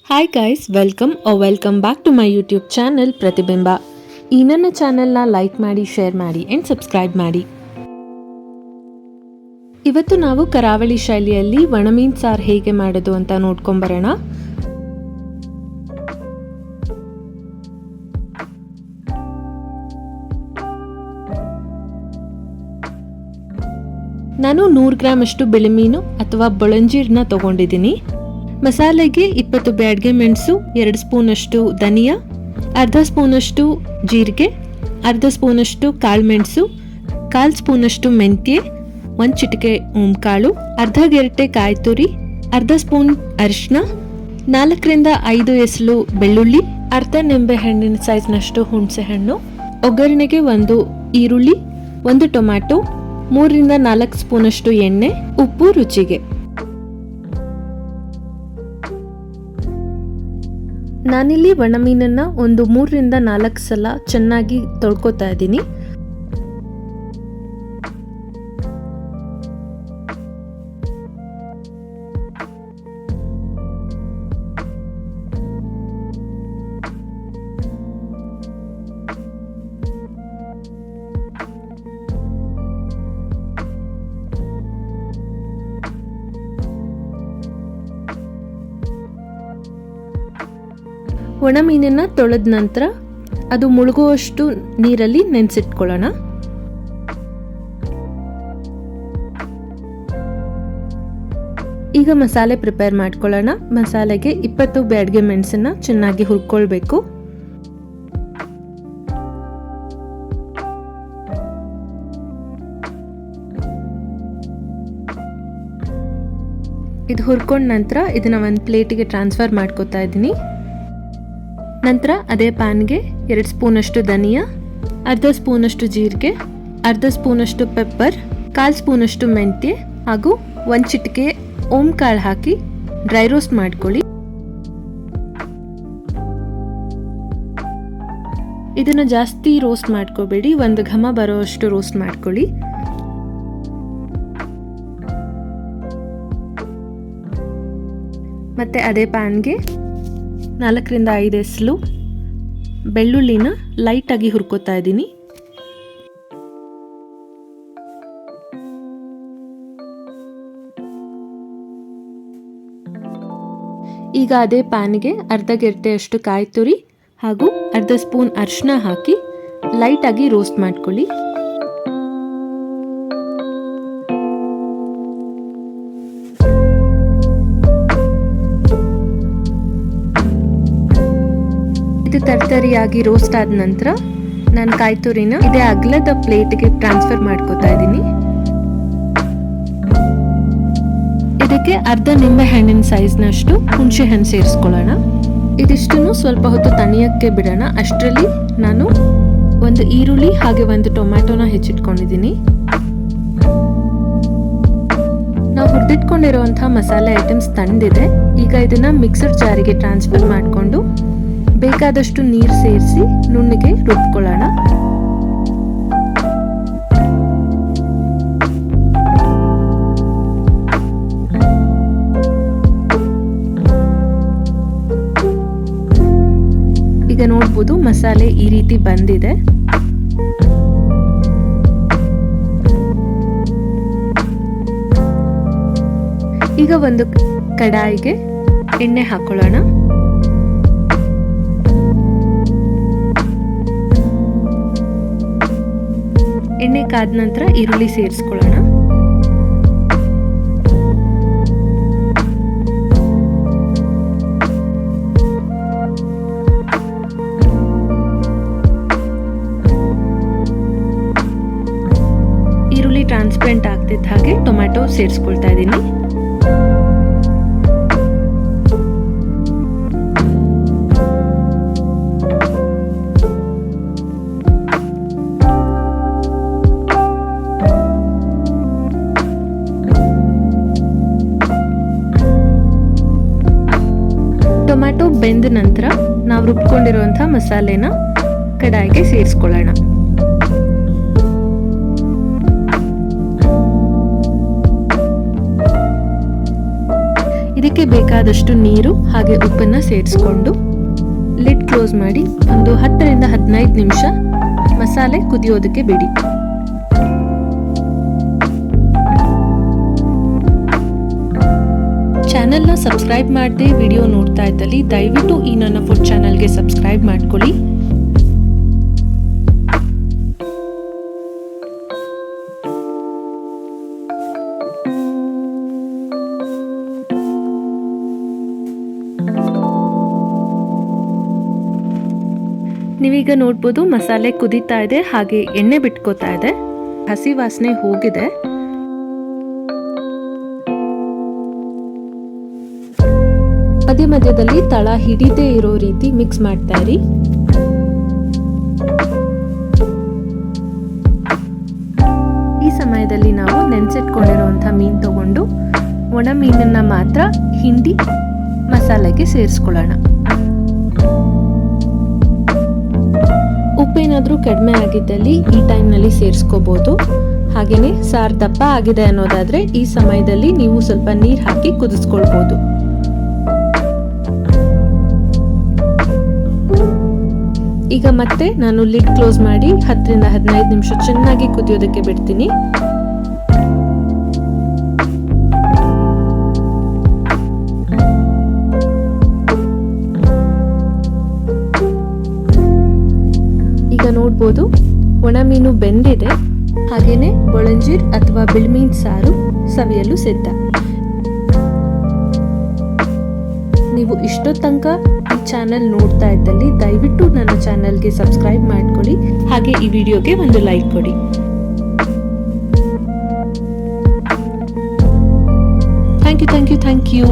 Hi guys, welcome back to my YouTube channel Pratibimba. ಈ ನನ್ನ ಚಾನಲ್ನ ಲೈಕ್ ಮಾಡಿ, ಶೇರ್ ಮಾಡಿ ಆ್ಯಂಡ್ ಸಬ್ಸ್ಕ್ರೈಬ್ ಮಾಡಿ. ಇವತ್ತು ನಾವು ಕರಾವಳಿ ಶೈಲಿಯಲ್ಲಿ ಒಣಮೀನ್ ಸಾರು ಹೇಗೆ ಮಾಡೋದು ಅಂತ ನೋಡ್ಕೊಂಬರೋಣ. ನಾನು 100 ಗ್ರಾಮ್ ಅಷ್ಟು ಬಿಳಿ ಮೀನು ಅಥವಾ ಬೊಳಂಜೀರ್ನ ತಗೊಂಡಿದ್ದೀನಿ. ಮಸಾಲೆಗೆ 20 ಬ್ಯಾಡಗೆ ಮೆಣಸು, 2 ಸ್ಪೂನಷ್ಟು ಧನಿಯಾ, ಅರ್ಧ ಸ್ಪೂನಷ್ಟು ಜೀರಿಗೆ, ಅರ್ಧ ಸ್ಪೂನಷ್ಟು ಕಾಳುಮೆಣಸು, 1/4 ಸ್ಪೂನಷ್ಟು ಮೆಂತ್ಯ, 1 ಚಿಟಿಕೆ ಓಂಕಾಳು, ಅರ್ಧ ಗೆರಟೆ ಕಾಯಿ ತುರಿ, ಅರ್ಧ ಸ್ಪೂನ್ ಅರಿಶಿನ, 4 ರಿಂದ 5 ಎಸಳು ಬೆಳ್ಳುಳ್ಳಿ, ಅರ್ಧ ನಿಂಬೆ ಹಣ್ಣಿನ ಸೈಜ್ನಷ್ಟು ಹುಣಸೆ ಹಣ್ಣು, ಒಗ್ಗರಣೆಗೆ 1 ಈರುಳ್ಳಿ, 1 ಟೊಮ್ಯಾಟೊ, 3 ರಿಂದ 4 ಸ್ಪೂನಷ್ಟು ಎಣ್ಣೆ, ಉಪ್ಪು ರುಚಿಗೆ. ನಾನಿಲ್ಲಿ ಒಣಮೀನನ್ನ ಒಂದು 3 ರಿಂದ 4 ಸಲ ಚೆನ್ನಾಗಿ ತೊಳ್ಕೊತಾ ಇದ್ದೀನಿ. ಒಣ ಮೀನನ್ನ ತೊಳೆದ ನಂತರ ಅದು ಮುಳುಗುವಷ್ಟು ನೀರಲ್ಲಿ ನೆನೆಸಿಟ್ಕೊಳ್ಳೋಣ. ಈಗ ಮಸಾಲೆ ಪ್ರಿಪೇರ್ ಮಾಡ್ಕೊಳ್ಳೋಣ. ಮಸಾಲೆಗೆ 20 ಬ್ಯಾಡಗೆ ಮೆಣಸನ್ನ ಚೆನ್ನಾಗಿ ಹುರ್ಕೊಳ್ಬೇಕು. ಇದು ಹುರ್ಕೊಂಡ ನಂತರ ಇದನ್ನ ಒಂದು ಪ್ಲೇಟಿಗೆ ಟ್ರಾನ್ಸ್ಫರ್ ಮಾಡ್ಕೊತಾ ಇದ್ದೀನಿ. ನಂತರ ಅದೇ ಪ್ಯಾನ್ಗೆ 2 ಸ್ಪೂನಷ್ಟು ಧನಿಯಾ, ಅರ್ಧ ಸ್ಪೂನಷ್ಟು ಜೀರಿಗೆ, ಅರ್ಧ ಸ್ಪೂನಷ್ಟು ಪೆಪ್ಪರ್, 1/4 ಸ್ಪೂನಷ್ಟು ಮೆಂತ್ಯ ಹಾಗೂ 1 ಚಿಟಿಕೆ ಓಂಕಾಳು ಹಾಕಿ ಡ್ರೈ ರೋಸ್ಟ್ ಮಾಡ್ಕೊಳ್ಳಿ. ಇದನ್ನು ಜಾಸ್ತಿ ರೋಸ್ಟ್ ಮಾಡ್ಕೋಬೇಡಿ, ಒಂದು ಘಮ ಬರೋಷ್ಟು ರೋಸ್ಟ್ ಮಾಡ್ಕೊಳ್ಳಿ. ಮತ್ತೆ ಅದೇ ಪ್ಯಾನ್ಗೆ 4 ರಿಂದ 5 ಎಸಳು ಬೆಳ್ಳುಳ್ಳಿನ ಲೈಟಾಗಿ ಹುರ್ಕೋತಾ ಇದ್ದೀನಿ. ಈಗ ಅದೇ ಪ್ಯಾನ್ಗೆ ಅರ್ಧ ಗೆರಟೆಯಷ್ಟು ಕಾಯಿ ತುರಿ ಹಾಗೂ ಅರ್ಧ ಸ್ಪೂನ್ ಅರಿಶಿನ ಹಾಕಿ ಲೈಟಾಗಿ ರೋಸ್ಟ್ ಮಾಡ್ಕೊಳ್ಳಿ. ಇದು ತರ್ತರಿಯಾಗಿ ರೋಸ್ಟ್ ಆದ ನಂತರ ನಾನು ಕಾಯಿ ತುರಿನ ಇದೇ ಅಗಲದ ಪ್ಲೇಟ್ಗೆ ಟ್ರಾನ್ಸ್ಫರ್ ಮಾಡ್ಕೋತಾ ಇದ್ದೀನಿ. ಇದಕ್ಕೆ ಅರ್ಧ ನಿಂಬೆ ಹಣ್ಣಿನ ಸೈಜ್ನಷ್ಟು ಹುಣಸೆ ಹಣ್ಣು ಸೇರಿಸ್ಕೊಳ್ಳೋಣ. ಇದಿಷ್ಟನ್ನು ಸ್ವಲ್ಪ ಹೊತ್ತು ತಣಿಯಕ್ಕೆ ಬಿಡೋಣ. ಅಷ್ಟರಲ್ಲಿ ನಾನು 1 ಈರುಳ್ಳಿ ಹಾಗೆ 1 ಟೊಮ್ಯಾಟೊನ ಹೆಚ್ಚಿಟ್ಕೊಂಡಿದ್ದೀನಿ. ನಾವು ಹುರಿದಿಟ್ಕೊಂಡಿರುವಂತಹ ಮಸಾಲೆ ಐಟಮ್ಸ್ ತಣ್ಣದಿದೆ. ಈಗ ಇದನ್ನ ಮಿಕ್ಸರ್ ಜಾರಿಗೆ ಟ್ರಾನ್ಸ್ಫರ್ ಮಾಡಿಕೊಂಡು ಬೇಕಾದಷ್ಟು ನೀರು ಸೇರಿಸಿ ನುಣ್ಣಗೆ ರುಬ್ಕೊಳ್ಳೋಣ. ಈಗ ನೋಡ್ಬೋದು ಮಸಾಲೆ ಈ ರೀತಿ ಬಂದಿದೆ. ಈಗ ಒಂದು ಕಡಾಯಿಗೆ ಎಣ್ಣೆ ಹಾಕೊಳ್ಳೋಣ. ಎಣ್ಣೆ ಕಾದ ನಂತರ ಈರುಳ್ಳಿ ಸೇರಿಸ್ಕೊಳ್ಳೋಣ. ಈರುಳ್ಳಿ ಟ್ರಾನ್ಸ್ಪರೆಂಟ್ ಆಗ್ತಿದ್ದ ಹಾಗೆ ಟೊಮ್ಯಾಟೊ ಸೇರಿಸ್ಕೊಳ್ತಾ ಇದ್ದೀನಿ. ಟೊಮ್ಯಾಟೊ ಬೆಂದ ನಂತರ ನಾವು ರುಬ್ಕೊಂಡಿರುವಂತಹ ಮಸಾಲೆನ ಕಡಾಯಿಗೆ ಸೇರಿಸ್ಕೊಳ್ಳೋಣ. ಇದಕ್ಕೆ ಬೇಕಾದಷ್ಟು ನೀರು ಹಾಗೆ ಉಪ್ಪನ್ನು ಸೇರಿಸ್ಕೊಂಡು ಲಿಡ್ ಕ್ಲೋಸ್ ಮಾಡಿ ಒಂದು 10 ರಿಂದ 15 ನಿಮಿಷ ಮಸಾಲೆ ಕುದಿಯೋದಕ್ಕೆ ಬಿಡಿ. ಚಾನೆಲ್ನ ಸಬ್ಸ್ಕ್ರೈಬ್ ಮಾಡದೆ ವಿಡಿಯೋ ನೋಡ್ತಾ ಇದ್ದಲ್ಲಿ ದಯವಿಟ್ಟು ಈ ನನ್ನ ಫುಡ್ ಚಾನೆಲ್ಗೆ ಸಬ್ಸ್ಕ್ರೈಬ್ ಮಾಡ್ಕೊಳ್ಳಿ. ನೀವೀಗ ನೋಡ್ಬೋದು ಮಸಾಲೆ ಕುದೀತಾ ಇದೆ, ಹಾಗೆ ಎಣ್ಣೆ ಬಿಟ್ಕೋತಾ ಇದೆ, ಹಸಿ ವಾಸನೆ ಹೋಗಿದೆ. ಮಧ್ಯ ಮಧ್ಯದಲ್ಲಿ ತಳ ಹಿಡಿದೇ ಇರೋ ರೀತಿ ಮಿಕ್ಸ್ ಮಾಡ್ತಾ ಇರಿ. ಈ ಸಮಯದಲ್ಲಿ ನಾವು ನೆನೆಸಿಟ್ಕೊಂಡಿರುವಂತಹ ಮೀನು ತಗೊಂಡು ಒಣ ಮೀನನ್ನ ಮಾತ್ರ ಹಿಂಡಿ ಮಸಾಲೆಗೆ ಸೇರಿಸ್ಕೊಳ್ಳೋಣ. ಉಪ್ಪೇನಾದ್ರೂ ಕಡಿಮೆ ಆಗಿದ್ದಲ್ಲಿ ಈ ಟೈಮ್ನಲ್ಲಿ ಸೇರಿಸ್ಕೋಬಹುದು. ಹಾಗೇನೆ ಸಾರು ದಪ್ಪ ಆಗಿದೆ ಅನ್ನೋದಾದ್ರೆ ಈ ಸಮಯದಲ್ಲಿ ನೀವು ಸ್ವಲ್ಪ ನೀರು ಹಾಕಿ ಕುದಿಸ್ಕೊಳ್ಬಹುದು. ಈಗ ಮತ್ತೆ ನಾನು ಲಿಡ್ ಕ್ಲೋಸ್ ಮಾಡಿ 10 ರಿಂದ 15 ನಿಮಿಷ ಚೆನ್ನಾಗಿ ಕುದಿಯೋದಕ್ಕೆ ಬಿಡ್ತೀನಿ. ಈಗ ನೋಡ್ಬೋದು ಒಣ ಮೀನು ಬೆಂದಿದೆ, ಹಾಗೇನೆ ಬೊಳಂಜೀರ್ ಅಥವಾ ಬಿಳ್ಮೀನ್ ಸಾರು ಸವಿಯಲು ಸಿದ್ಧ. ನೀವು ಇಷ್ಟೋ ತನಕ ಈ ಚಾನೆಲ್ ನೋಡ್ತಾ ಇದ್ದಲ್ಲಿ ದಯವಿಟ್ಟು ನನ್ನ ಚಾನೆಲ್ಗೆ ಸಬ್ಸ್ಕ್ರೈಬ್ ಮಾಡ್ಕೊಳ್ಳಿ, ಹಾಗೆ ಈ ವಿಡಿಯೋಗೆ ಒಂದು ಲೈಕ್ ಕೊಡಿ. Thank you.